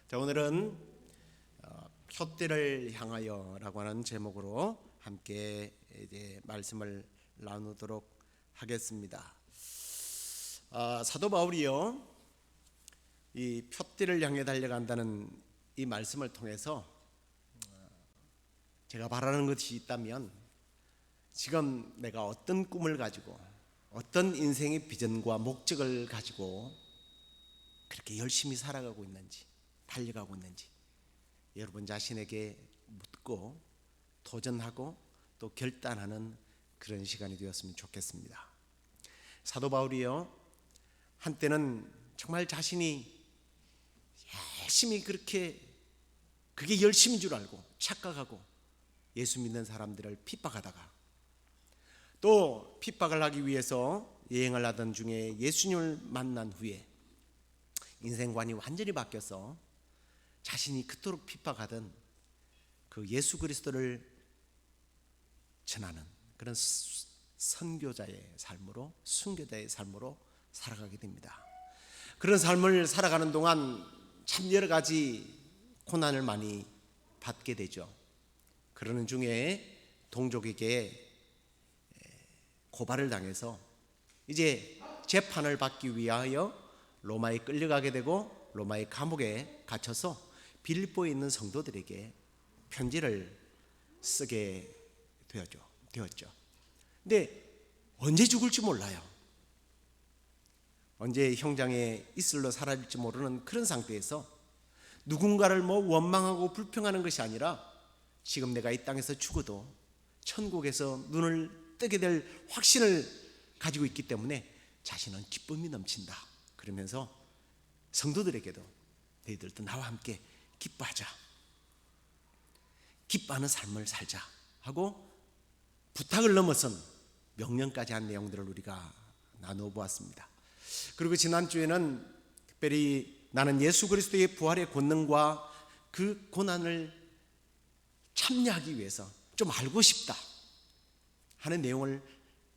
자, 오늘은 표대를 향하여라고 하는 제목으로 함께 이제 말씀을 나누도록 하겠습니다. 사도 바울이요, 이 표대를 향해 달려간다는 이 말씀을 통해서 제가 바라는 것이 있다면, 지금 내가 어떤 꿈을 가지고 어떤 인생의 비전과 목적을 가지고 그렇게 열심히 살아가고 있는지, 달려가고 있는지 여러분 자신에게 묻고 도전하고 또 결단하는 그런 시간이 되었으면 좋겠습니다. 사도 바울이요, 한때는 정말 자신이 열심히 그게 열심인 줄 알고 착각하고 예수 믿는 사람들을 핍박하다가, 또 핍박을 하기 위해서 여행을 하던 중에 예수님을 만난 후에 인생관이 완전히 바뀌어서 자신이 그토록 핍박하던 그 예수 그리스도를 전하는 그런 선교자의 삶으로, 순교자의 삶으로 살아가게 됩니다. 그런 삶을 살아가는 동안 참 여러 가지 고난을 많이 받게 되죠. 그러는 중에 동족에게 고발을 당해서 이제 재판을 받기 위하여 로마에 끌려가게 되고, 로마의 감옥에 갇혀서 빌립보에 있는 성도들에게 편지를 쓰게 되었죠. 근데 언제 죽을지 몰라요. 언제 형장에 이슬로 사라질지 모르는 그런 상태에서 누군가를 원망하고 불평하는 것이 아니라, 지금 내가 이 땅에서 죽어도 천국에서 눈을 뜨게 될 확신을 가지고 있기 때문에 자신은 기쁨이 넘친다. 그러면서 성도들에게도 너희들도 나와 함께 기뻐하자, 기뻐하는 삶을 살자 하고 부탁을 넘어선 명령까지 한 내용들을 우리가 나누어 보았습니다. 그리고 지난주에는 특별히 나는 예수 그리스도의 부활의 권능과 그 고난을 참여하기 위해서 좀 알고 싶다 하는 내용을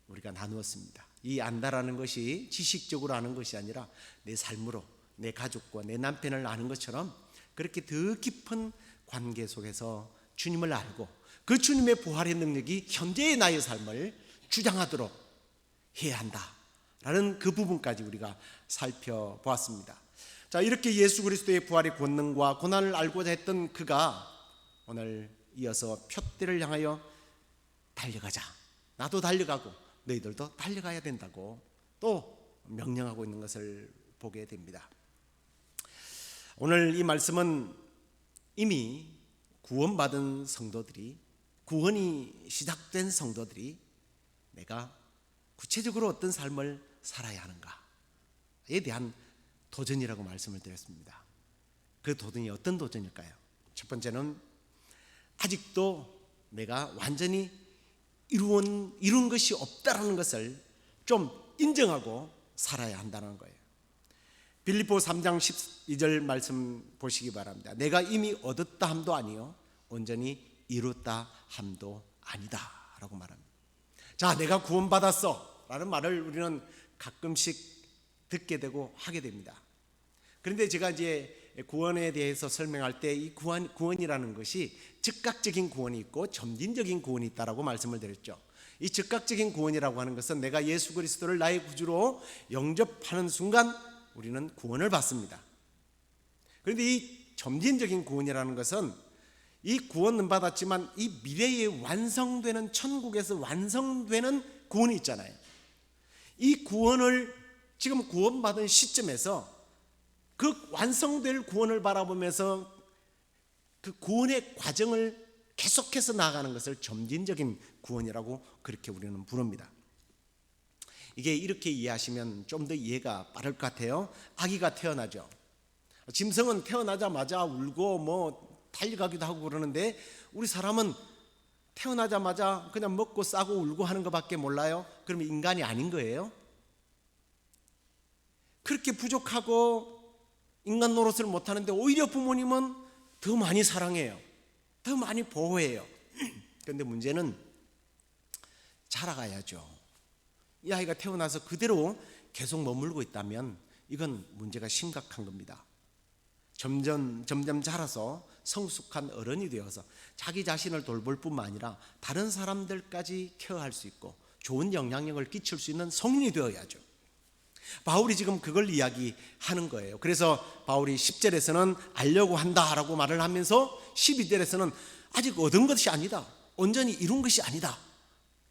우리가 나누었습니다. 이 안다라는 것이 지식적으로 아는 것이 아니라 내 삶으로, 내 가족과 내 남편을 아는 것처럼 그렇게 더 깊은 관계 속에서 주님을 알고 그 주님의 부활의 능력이 현재의 나의 삶을 주장하도록 해야 한다라는 그 부분까지 우리가 살펴보았습니다. 자, 이렇게 예수 그리스도의 부활의 권능과 고난을 알고자 했던 그가 오늘 이어서 표대를 향하여 달려가자, 나도 달려가고 너희들도 달려가야 된다고 또 명령하고 있는 것을 보게 됩니다. 오늘 이 말씀은 이미 구원받은 성도들이, 구원이 시작된 성도들이 내가 구체적으로 어떤 삶을 살아야 하는가에 대한 도전이라고 말씀을 드렸습니다. 그 도전이 어떤 도전일까요? 첫 번째는 아직도 내가 완전히 이룬 것이 없다라는 것을 좀 인정하고 살아야 한다는 거예요. 빌립보 3장 12절 말씀 보시기 바랍니다. 내가 이미 얻었다 함도 아니요 온전히 이뤘다 함도 아니다 라고 말합니다. 자, 내가 구원받았어 라는 말을 우리는 가끔씩 듣게 되고 하게 됩니다. 그런데 제가 이제 구원에 대해서 설명할 때 이 구원이라는 것이 즉각적인 구원이 있고 점진적인 구원이 있다라고 말씀을 드렸죠. 이 즉각적인 구원이라고 하는 것은 내가 예수 그리스도를 나의 구주로 영접하는 순간 우리는 구원을 받습니다. 그런데 이 점진적인 구원이라는 것은 이 구원은 받았지만 이 미래에 완성되는, 천국에서 완성되는 구원이 있잖아요. 이 구원을 지금 구원받은 시점에서 그 완성될 구원을 바라보면서 그 구원의 과정을 계속해서 나아가는 것을 점진적인 구원이라고 그렇게 우리는 부릅니다. 이게 이렇게 이해하시면 좀 더 이해가 빠를 것 같아요. 아기가 태어나죠. 짐승은 태어나자마자 울고 달려가기도 하고 그러는데, 우리 사람은 태어나자마자 그냥 먹고 싸고 울고 하는 것밖에 몰라요. 그러면 인간이 아닌 거예요? 그렇게 부족하고 인간 노릇을 못하는데 오히려 부모님은 더 많이 사랑해요, 더 많이 보호해요. 그런데 문제는 자라가야죠. 이 아이가 태어나서 그대로 계속 머물고 있다면 이건 문제가 심각한 겁니다. 점점 자라서 성숙한 어른이 되어서 자기 자신을 돌볼 뿐만 아니라 다른 사람들까지 케어할 수 있고 좋은 영향력을 끼칠 수 있는 성인이 되어야죠. 바울이 지금 그걸 이야기하는 거예요. 그래서 바울이 10절에서는 알려고 한다라고 말을 하면서 12절에서는 아직 얻은 것이 아니다, 온전히 이룬 것이 아니다.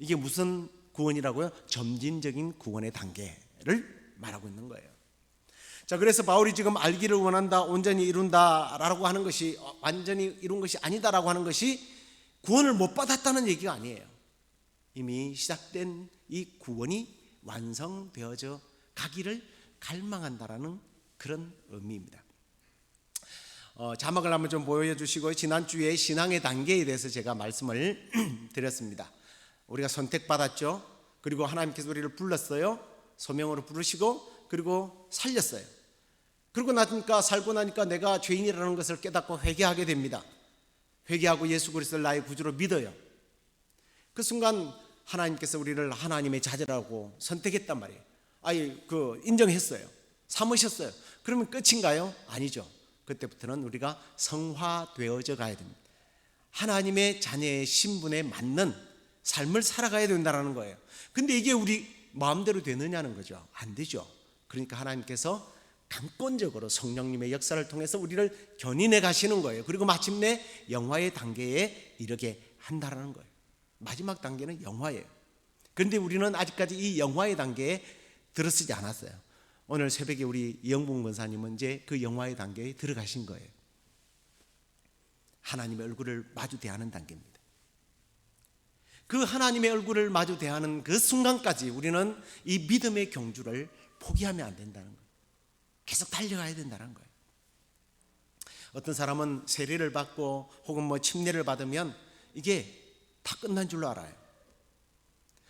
이게 무슨 구원이라고요? 점진적인 구원의 단계를 말하고 있는 거예요. 자, 그래서 바울이 지금 알기를 원한다, 온전히 이룬다라고 하는 것이, 완전히 이룬 것이 아니다라고 하는 것이 구원을 못 받았다는 얘기가 아니에요. 이미 시작된 이 구원이 완성되어져 가기를 갈망한다라는 그런 의미입니다. 자막을 한번 좀 보여주시고, 지난주에 신앙의 단계에 대해서 제가 말씀을 드렸습니다. 우리가 선택받았죠. 그리고 하나님께서 우리를 불렀어요. 소명으로 부르시고 그리고 살렸어요. 그러고 나니까, 살고 나니까 내가 죄인이라는 것을 깨닫고 회개하게 됩니다. 회개하고 예수 그리스도를 나의 구주로 믿어요. 그 순간 하나님께서 우리를 하나님의 자녀라고 선택했단 말이에요. 인정했어요. 삼으셨어요. 그러면 끝인가요? 아니죠. 그때부터는 우리가 성화되어져 가야 됩니다. 하나님의 자녀의 신분에 맞는 삶을 살아가야 된다는 거예요. 근데 이게 우리 마음대로 되느냐는 거죠. 안 되죠. 그러니까 하나님께서 강권적으로 성령님의 역사를 통해서 우리를 견인해 가시는 거예요. 그리고 마침내 영화의 단계에 이르게 한다는 거예요. 마지막 단계는 영화예요. 그런데 우리는 아직까지 이 영화의 단계에 들어서지 않았어요. 오늘 새벽에 우리 이영봉 권사님은 이제 그 영화의 단계에 들어가신 거예요. 하나님의 얼굴을 마주 대하는 단계입니다. 그 하나님의 얼굴을 마주 대하는 그 순간까지 우리는 이 믿음의 경주를 포기하면 안 된다는 거예요. 계속 달려가야 된다는 거예요. 어떤 사람은 세례를 받고 혹은 침례를 받으면 이게 다 끝난 줄로 알아요.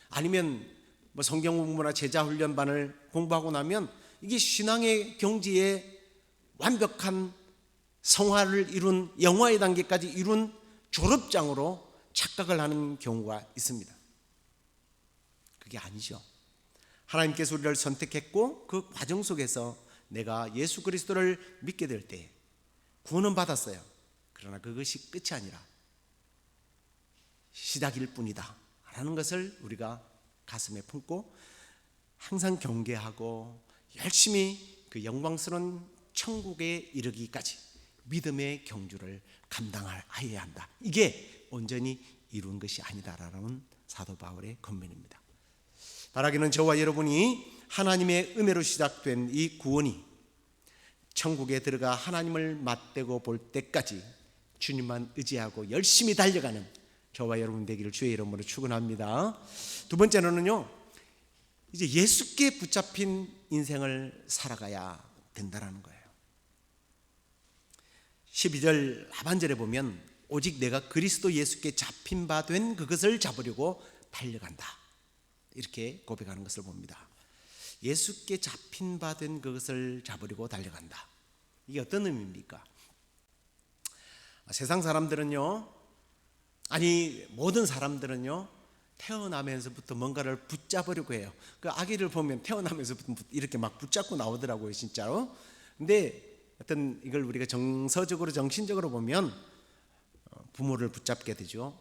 아니면 성경 공부나 제자 훈련반을 공부하고 나면 이게 신앙의 경지에 완벽한 성화를 이룬, 영화의 단계까지 이룬 졸업장으로 착각을 하는 경우가 있습니다. 그게 아니죠. 하나님께서 우리를 선택했고 그 과정 속에서 내가 예수 그리스도를 믿게 될 때 구원은 받았어요. 그러나 그것이 끝이 아니라 시작일 뿐이다 라는 것을 우리가 가슴에 품고 항상 경계하고 열심히 그 영광스러운 천국에 이르기까지 믿음의 경주를 감당해야 한다. 이게 온전히 이룬 것이 아니다라는 사도 바울의 권면입니다. 바라기는 저와 여러분이 하나님의 은혜로 시작된 이 구원이 천국에 들어가 하나님을 맞대고 볼 때까지 주님만 의지하고 열심히 달려가는 저와 여러분 되기를 주의 이름으로 축원합니다. 두 번째로는요, 이제 예수께 붙잡힌 인생을 살아가야 된다라는 거예요. 12절 하반절에 보면 오직 내가 그리스도 예수께 잡힌 바 된 그것을 잡으려고 달려간다, 이렇게 고백하는 것을 봅니다. 예수께 잡힌 바 된 그것을 잡으려고 달려간다. 이게 어떤 의미입니까? 세상 사람들은요, 모든 사람들은요, 태어나면서부터 뭔가를 붙잡으려고 해요. 그 아기를 보면 태어나면서부터 이렇게 막 붙잡고 나오더라고요, 진짜로. 근데 이걸 우리가 정서적으로, 정신적으로 보면 부모를 붙잡게 되죠.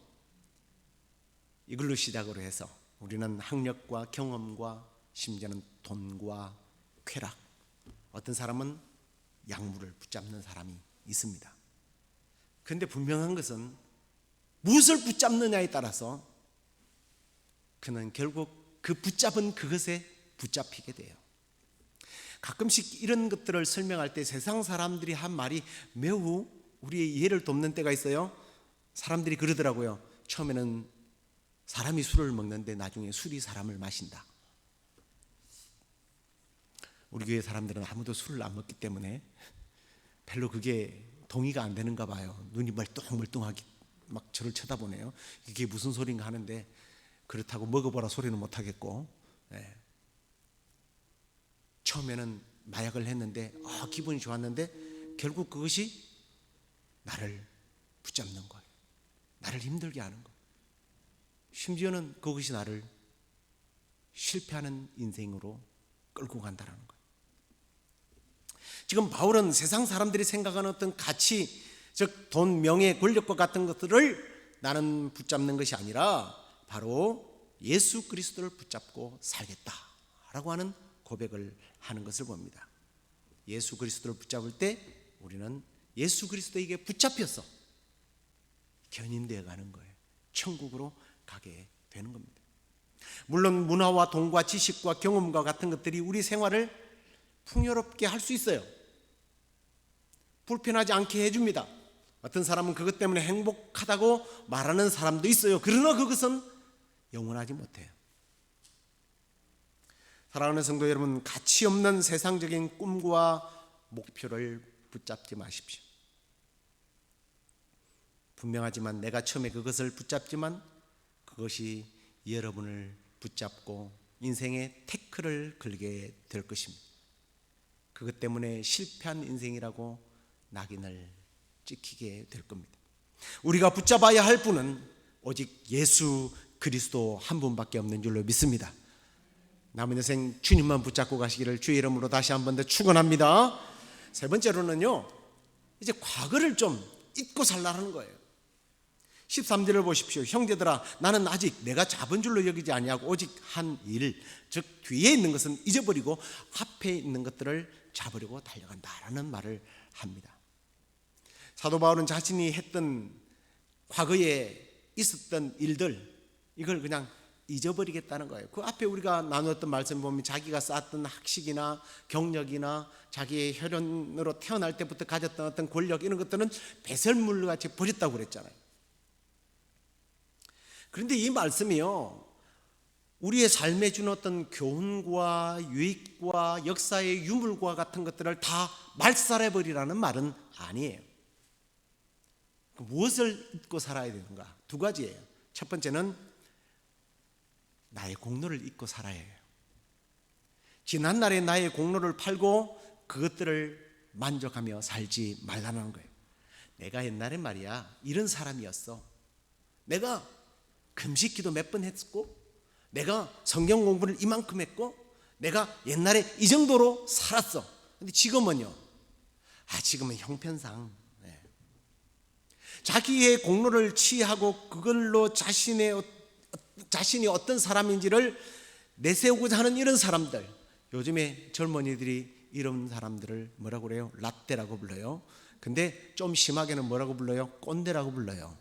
이걸로 시작으로 해서 우리는 학력과 경험과 심지어는 돈과 쾌락, 어떤 사람은 약물을 붙잡는 사람이 있습니다. 그런데 분명한 것은 무엇을 붙잡느냐에 따라서 그는 결국 그 붙잡은 그것에 붙잡히게 돼요. 가끔씩 이런 것들을 설명할 때 세상 사람들이 한 말이 매우 우리의 이해를 돕는 때가 있어요. 사람들이 그러더라고요. 처음에는 사람이 술을 먹는데 나중에 술이 사람을 마신다. 우리 교회 사람들은 아무도 술을 안 먹기 때문에 별로 그게 동의가 안 되는가 봐요. 눈이 멀뚱멀뚱하게 막 저를 쳐다보네요. 이게 무슨 소린가 하는데, 그렇다고 먹어보라 소리는 못 하겠고, 처음에는 마약을 했는데 기분이 좋았는데 결국 그것이 나를 붙잡는 거예요. 나를 힘들게 하는 거예요. 심지어는 그것이 나를 실패하는 인생으로 끌고 간다는 거예요. 지금 바울은 세상 사람들이 생각하는 어떤 가치, 즉 돈, 명예, 권력과 같은 것들을 나는 붙잡는 것이 아니라 바로 예수 그리스도를 붙잡고 살겠다라고 하는 고백을 하는 것을 봅니다. 예수 그리스도를 붙잡을 때 우리는 예수 그리스도에게 붙잡혀서 견인되어 가는 거예요. 천국으로 가게 되는 겁니다. 물론 문화와 돈과 지식과 경험과 같은 것들이 우리 생활을 풍요롭게 할 수 있어요. 불편하지 않게 해줍니다. 어떤 사람은 그것 때문에 행복하다고 말하는 사람도 있어요. 그러나 그것은 영원하지 못해요. 사랑하는 성도 여러분, 가치 없는 세상적인 꿈과 목표를 붙잡지 마십시오. 분명하지만 내가 처음에 그것을 붙잡지만 그것이 여러분을 붙잡고 인생의 태클을 걸게 될 것입니다. 그것 때문에 실패한 인생이라고 낙인을 찍히게 될 겁니다. 우리가 붙잡아야 할 분은 오직 예수 그리스도 한 분밖에 없는 줄로 믿습니다. 남은 인생 주님만 붙잡고 가시기를 주의 이름으로 다시 한 번 더 축원합니다. 세 번째로는요, 이제 과거를 좀 잊고 살라는 거예요. 13절을 보십시오. 형제들아, 나는 아직 내가 잡은 줄로 여기지 아니하고 오직 한 일, 즉 뒤에 있는 것은 잊어버리고 앞에 있는 것들을 잡으려고 달려간다라는 말을 합니다. 사도 바울은 자신이 했던 과거에 있었던 일들, 이걸 그냥 잊어버리겠다는 거예요. 그 앞에 우리가 나누었던 말씀 보면 자기가 쌓았던 학식이나 경력이나 자기의 혈연으로 태어날 때부터 가졌던 어떤 권력, 이런 것들은 배설물같이 버렸다고 그랬잖아요. 그런데 이 말씀이요, 우리의 삶에 주는 어떤 교훈과 유익과 역사의 유물과 같은 것들을 다 말살해버리라는 말은 아니에요. 무엇을 잊고 살아야 되는가? 두 가지예요. 첫 번째는 나의 공로를 잊고 살아야 해요. 지난날의 나의 공로를 팔고 그것들을 만족하며 살지 말라는 거예요. 내가 옛날에 말이야, 이런 사람이었어. 내가 금식기도 몇 번 했고, 내가 성경 공부를 이만큼 했고, 내가 옛날에 이 정도로 살았어. 근데 지금은요, 지금은 형편상 자기의 공로를 취하고 그걸로 자신이 어떤 사람인지를 내세우고자 하는 이런 사람들, 요즘에 젊은이들이 이런 사람들을 뭐라고 그래요? 라떼라고 불러요. 근데 좀 심하게는 뭐라고 불러요? 꼰대라고 불러요.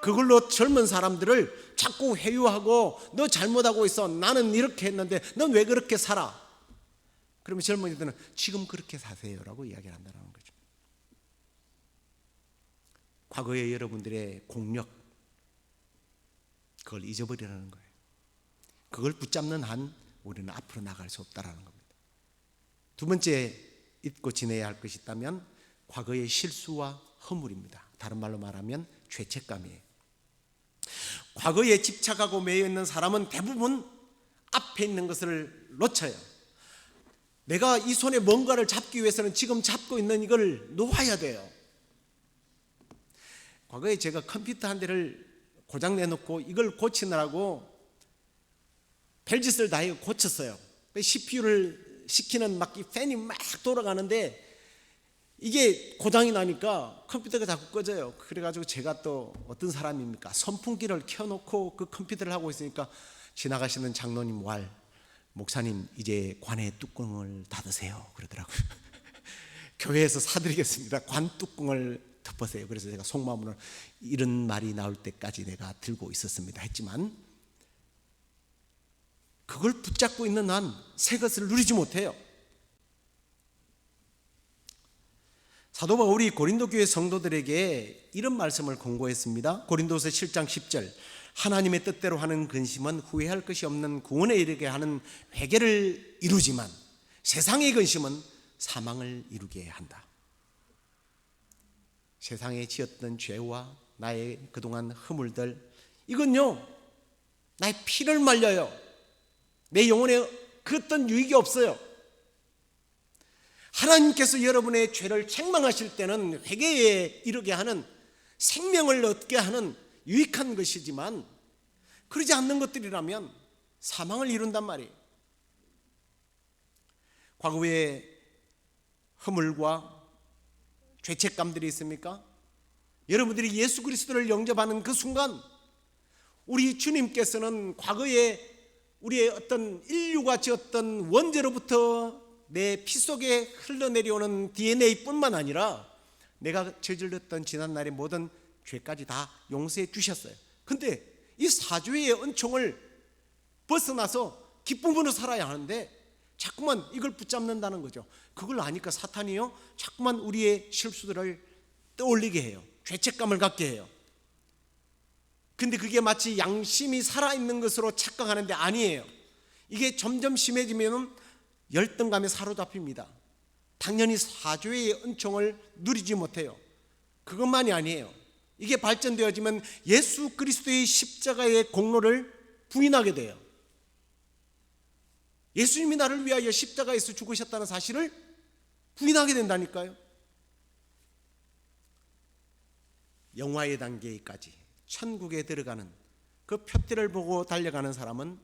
그걸로 젊은 사람들을 자꾸 회유하고, 너 잘못하고 있어, 나는 이렇게 했는데 넌 왜 그렇게 살아? 그러면 젊은이들은 지금 그렇게 사세요라고 이야기를 한다는 거죠. 과거의 여러분들의 공력, 그걸 잊어버리라는 거예요. 그걸 붙잡는 한 우리는 앞으로 나갈 수 없다라는 겁니다. 두 번째 잊고 지내야 할 것이 있다면 과거의 실수와 허물입니다. 다른 말로 말하면 죄책감이에요. 과거에 집착하고 매여 있는 사람은 대부분 앞에 있는 것을 놓쳐요. 내가 이 손에 뭔가를 잡기 위해서는 지금 잡고 있는 이걸 놓아야 돼요. 과거에 제가 컴퓨터 한 대를 고장 내놓고 이걸 고치느라고 별짓을 다 해서 고쳤어요. CPU를 시키는 막 이 팬이 막 돌아가는데 이게 고장이 나니까 컴퓨터가 자꾸 꺼져요. 그래가지고 제가 또 어떤 사람입니까? 선풍기를 켜놓고 그 컴퓨터를 하고 있으니까 지나가시는 장로님 왈, 목사님 이제 관의 뚜껑을 닫으세요 그러더라고요. 교회에서 사드리겠습니다. 관 뚜껑을 덮으세요. 그래서 제가 속마음으로 이런 말이 나올 때까지 내가 들고 있었습니다 했지만, 그걸 붙잡고 있는 한 새 것을 누리지 못해요. 사도 바울이 고린도 교회 성도들에게 이런 말씀을 권고했습니다. 고린도서 7장 10절, 하나님의 뜻대로 하는 근심은 후회할 것이 없는 구원에 이르게 하는 회개를 이루지만 세상의 근심은 사망을 이루게 한다. 세상에 지었던 죄와 나의 그동안 허물들, 이건요 나의 피를 말려요. 내 영혼에 그 어떤 유익이 없어요. 하나님께서 여러분의 죄를 책망하실 때는 회개에 이르게 하는, 생명을 얻게 하는 유익한 것이지만 그러지 않는 것들이라면 사망을 이룬단 말이에요. 과거에 허물과 죄책감들이 있습니까? 여러분들이 예수 그리스도를 영접하는 그 순간 우리 주님께서는 과거에 우리의 어떤 인류가 지었던 원죄로부터 내 피 속에 흘러내려오는 DNA뿐만 아니라 내가 저질렀던 지난날의 모든 죄까지 다 용서해 주셨어요. 근데 이 사죄의 은총을 벗어나서 기쁨으로 살아야 하는데 자꾸만 이걸 붙잡는다는 거죠. 그걸 아니까 사탄이요 자꾸만 우리의 실수들을 떠올리게 해요. 죄책감을 갖게 해요. 근데 그게 마치 양심이 살아있는 것으로 착각하는데 아니에요. 이게 점점 심해지면 열등감에 사로잡힙니다. 당연히 사죄의 은총을 누리지 못해요. 그것만이 아니에요. 이게 발전되어지면 예수 그리스도의 십자가의 공로를 부인하게 돼요. 예수님이 나를 위하여 십자가에서 죽으셨다는 사실을 부인하게 된다니까요. 영화의 단계까지 천국에 들어가는 그 표대를 보고 달려가는 사람은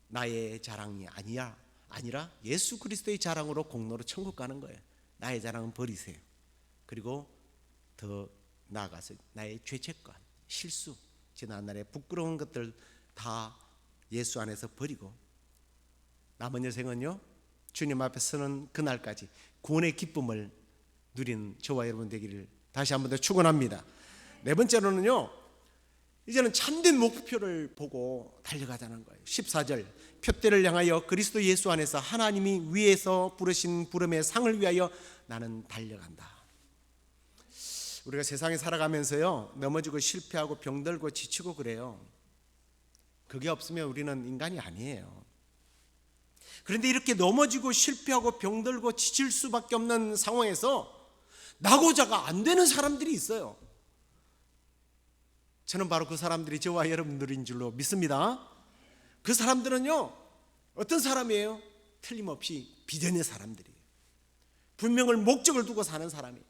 나의 자랑이 아니라 예수 그리스도의 자랑으로 공로로 천국 가는 거예요. 나의 자랑은 버리세요. 그리고 더 나아가서 나의 죄책감, 실수, 지난날의 부끄러운 것들 다 예수 안에서 버리고 남은 여생은요 주님 앞에 서는 그날까지 구원의 기쁨을 누리는 저와 여러분 되기를 다시 한 번 더 축원합니다. 네 번째로는요, 이제는 참된 목표를 보고 달려가자는 거예요. 14절, 표대를 향하여 그리스도 예수 안에서 하나님이 위에서 부르신 부름의 상을 위하여 나는 달려간다. 우리가 세상에 살아가면서요 넘어지고 실패하고 병들고 지치고 그래요. 그게 없으면 우리는 인간이 아니에요. 그런데 이렇게 넘어지고 실패하고 병들고 지칠 수밖에 없는 상황에서 나고자가 안 되는 사람들이 있어요. 저는 바로 그 사람들이 저와 여러분들인 줄로 믿습니다. 그 사람들은요 어떤 사람이에요? 틀림없이 비전의 사람들이에요. 분명을 목적을 두고 사는 사람이에요.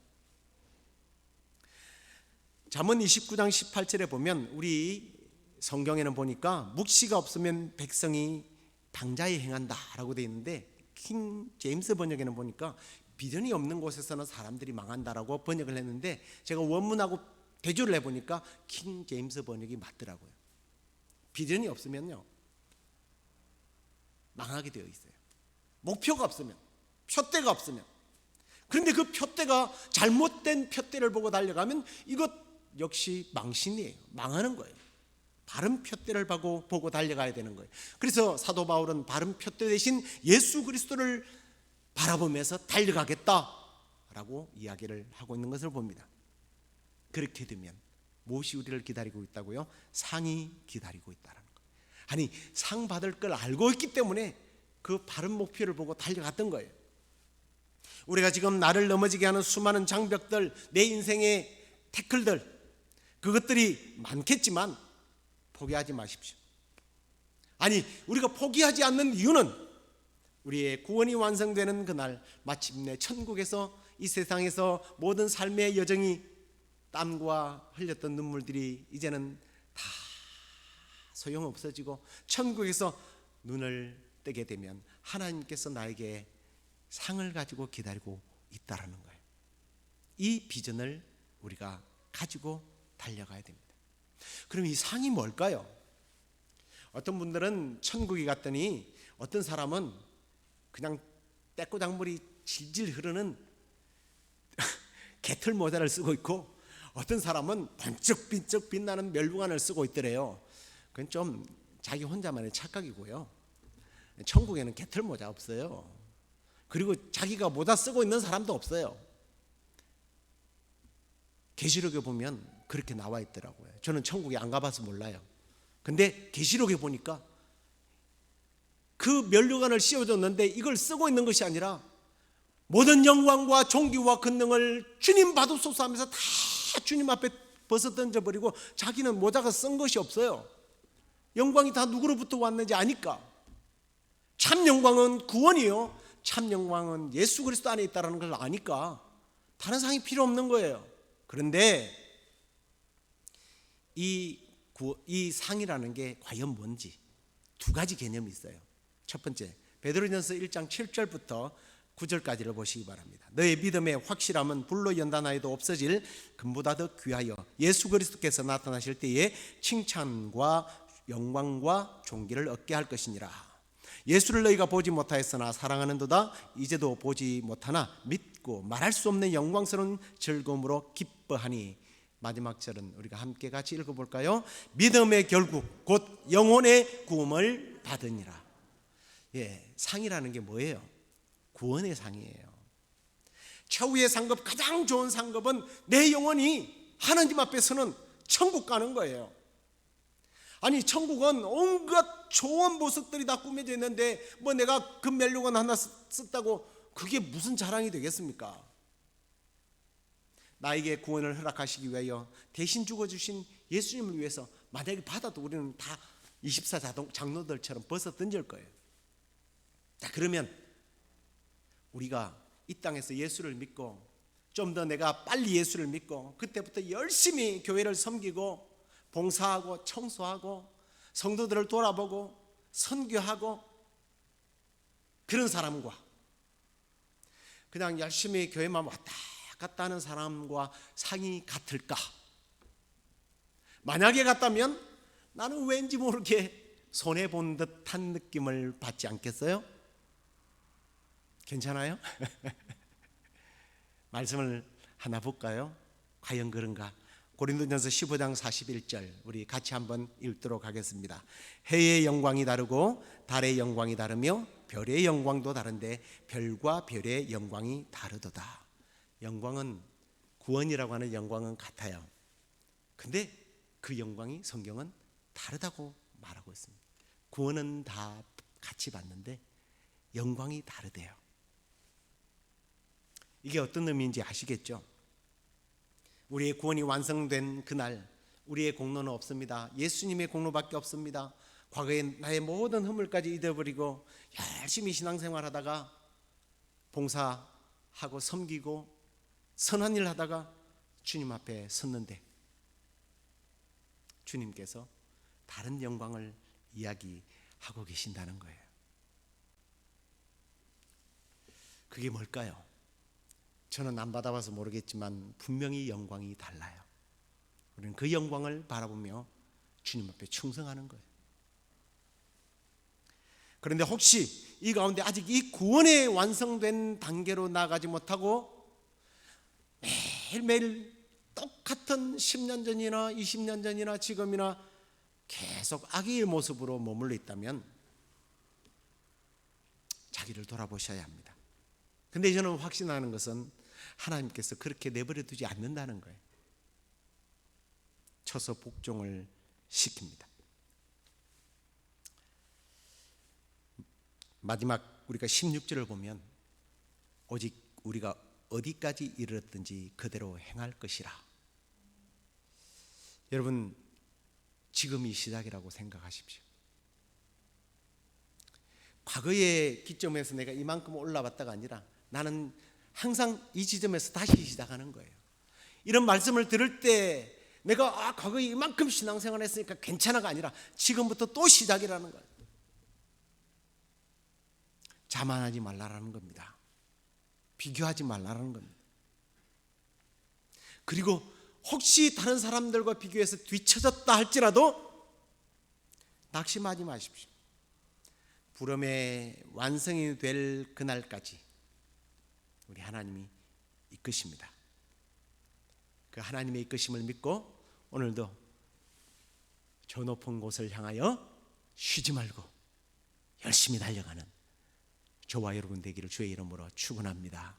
잠언 29장 18절에 보면 우리 성경에는 보니까 묵시가 없으면 백성이 방자에 행한다 라고 되어 있는데 킹 제임스 번역에는 보니까 비전이 없는 곳에서는 사람들이 망한다라고 번역을 했는데 제가 원문하고 대조를 해보니까 킹 제임스 번역이 맞더라고요. 비전이 없으면요 망하게 되어 있어요. 목표가 없으면, 표대가 없으면. 그런데 그 표대가 잘못된 표대를 보고 달려가면 이것 역시 망신이에요. 망하는 거예요. 바른 표대를 보고 달려가야 되는 거예요. 그래서 사도 바울은 바른 표대 대신 예수 그리스도를 바라보면서 달려가겠다라고 이야기를 하고 있는 것을 봅니다. 그렇게 되면 무엇이 우리를 기다리고 있다고요? 상이 기다리고 있다는 거예요. 아니 상 받을 걸 알고 있기 때문에 그 바른 목표를 보고 달려갔던 거예요. 우리가 지금 나를 넘어지게 하는 수많은 장벽들, 내 인생의 태클들, 그것들이 많겠지만 포기하지 마십시오. 아니 우리가 포기하지 않는 이유는 우리의 구원이 완성되는 그날 마침내 천국에서 이 세상에서 모든 삶의 여정이 땀과 흘렸던 눈물들이 이제는 다 소용없어지고 천국에서 눈을 뜨게 되면 하나님께서 나에게 상을 가지고 기다리고 있다라는 거예요. 이 비전을 우리가 가지고 달려가야 됩니다. 그럼 이 상이 뭘까요? 어떤 분들은 천국에 갔더니 어떤 사람은 그냥 떼꼬작물이 질질 흐르는 개털 모자를 쓰고 있고 어떤 사람은 번쩍번쩍 빛나는 멸관을 쓰고 있더래요. 그건 좀 자기 혼자만의 착각이고요. 천국에는 개털 모자 없어요. 그리고 자기가 모자 쓰고 있는 사람도 없어요. 계시록에 보면 그렇게 나와 있더라고요. 저는 천국에 안 가봐서 몰라요. 근데 계시록에 보니까 그 면류관을 씌워줬는데 이걸 쓰고 있는 것이 아니라 모든 영광과 존귀와 권능을 주님 받으소서 하면서 다 주님 앞에 벗어 던져버리고 자기는 모자가 쓴 것이 없어요. 영광이 다 누구로부터 왔는지 아니까. 참 영광은 구원이요, 참 영광은 예수 그리스도 안에 있다는 걸 아니까 다른 상이 필요 없는 거예요. 그런데 이 상이라는 게 과연 뭔지 두 가지 개념이 있어요. 첫 번째, 베드로전서 1장 7절부터 9절까지를 보시기 바랍니다. 너의 믿음의 확실함은 불로 연단하여도 없어질 금보다 더 귀하여 예수 그리스도께서 나타나실 때에 칭찬과 영광과 존귀를 얻게 할 것이니라. 예수를 너희가 보지 못하였으나 사랑하는도다. 이제도 보지 못하나 믿고 말할 수 없는 영광스러운 즐거움으로 기뻐하니. 마지막 절은 우리가 함께 같이 읽어볼까요? 믿음의 결국 곧 영혼의 구원을 받으니라. 상이라는 게 뭐예요? 구원의 상이에요. 최후의 상급, 가장 좋은 상급은 내 영혼이 하나님 앞에서는 천국 가는 거예요. 아니, 천국은 온갖 좋은 모습들이 다 꾸며져 있는데 뭐 내가 금면류관 하나 썼다고 그게 무슨 자랑이 되겠습니까? 나에게 구원을 허락하시기 위하여 대신 죽어주신 예수님을 위해서 만약에 받아도 우리는 다 24장로들처럼 벗어 던질 거예요. 자, 그러면 우리가 이 땅에서 예수를 믿고 좀 더 내가 빨리 예수를 믿고 그때부터 열심히 교회를 섬기고 봉사하고 청소하고 성도들을 돌아보고 선교하고 그런 사람과 그냥 열심히 교회만 왔다 갔다 하는 사람과 상이 같을까? 만약에 같다면 나는 왠지 모르게 손해본 듯한 느낌을 받지 않겠어요? 괜찮아요? 말씀을 하나 볼까요? 과연 그런가? 고린도전서 15장 41절 우리 같이 한번 읽도록 하겠습니다. 해의 영광이 다르고 달의 영광이 다르며 별의 영광도 다른데 별과 별의 영광이 다르도다. 영광은 구원이라고 하는 영광은 같아요. 근데 그 영광이 성경은 다르다고 말하고 있습니다. 구원은 다 같이 받는데 영광이 다르대요. 이게 어떤 의미인지 아시겠죠? 우리의 구원이 완성된 그날 우리의 공로는 없습니다. 예수님의 공로밖에 없습니다. 과거에 나의 모든 허물까지 잊어버리고 열심히 신앙생활하다가 봉사하고 섬기고 선한 일 하다가 주님 앞에 섰는데 주님께서 다른 영광을 이야기하고 계신다는 거예요. 그게 뭘까요? 저는 안 받아봐서 모르겠지만 분명히 영광이 달라요. 우리는 그 영광을 바라보며 주님 앞에 충성하는 거예요. 그런데 혹시 이 가운데 아직 이 구원의 완성된 단계로 나아가지 못하고 매일매일 똑같은 10년 전이나 20년 전이나 지금이나 계속 악의 모습으로 머물러 있다면 자기를 돌아보셔야 합니다. 근데 저는 확신하는 것은 하나님께서 그렇게 내버려 두지 않는다는 거예요. 쳐서 복종을 시킵니다. 마지막 우리가 16절을 보면 오직 우리가 어디까지 이르렀든지 그대로 행할 것이라. 여러분, 지금이 시작이라고 생각하십시오. 과거의 기점에서 내가 이만큼 올라왔다가 아니라 나는 항상 이 지점에서 다시 시작하는 거예요. 이런 말씀을 들을 때 내가 과거에 이만큼 신앙생활 했으니까 괜찮아가 아니라 지금부터 또 시작이라는 거예요. 자만하지 말라라는 겁니다. 비교하지 말라는 겁니다. 그리고 혹시 다른 사람들과 비교해서 뒤처졌다 할지라도 낙심하지 마십시오. 부름의 완성이 될 그날까지 우리 하나님이 이끄십니다. 그 하나님의 이끄심을 믿고 오늘도 저 높은 곳을 향하여 쉬지 말고 열심히 달려가는 저와 여러분 되기를 주의 이름으로 축원합니다.